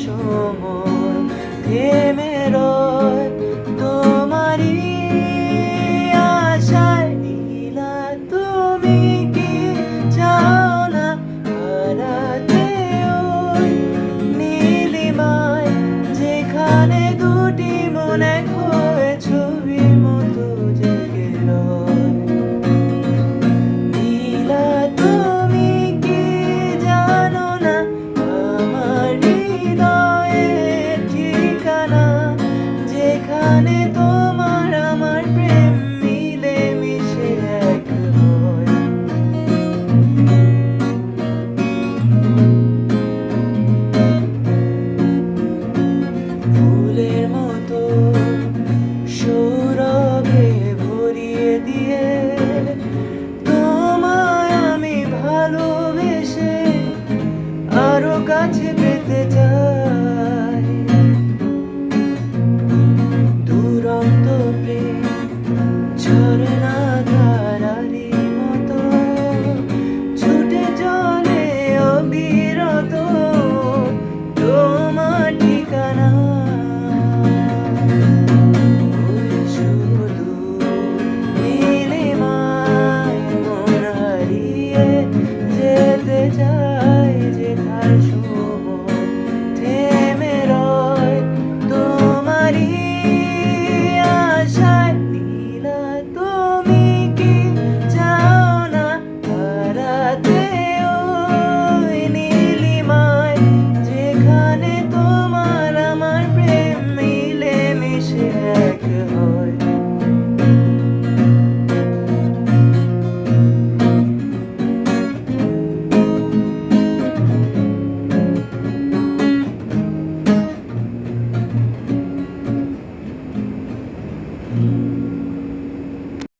সময় থেমে রয় তোমারই আশায়। নীলা তুমি কি চাও না হারাতে ওই নীলিমায়, যেখানে দুটি মন এক হয়ে ছবির মতো জেগে রয়। নীলা তুমি কি জানো না আমার হৃদয়ের ঠিকানা, যেখানে তোমার আমার প্রেম মিলে মিশে এক হয়। ফুলের মতো সৌরভে ভরিয়ে দিয়ে তোমায় আমি ভালোবেসে আরো কাছে পেতে চাই।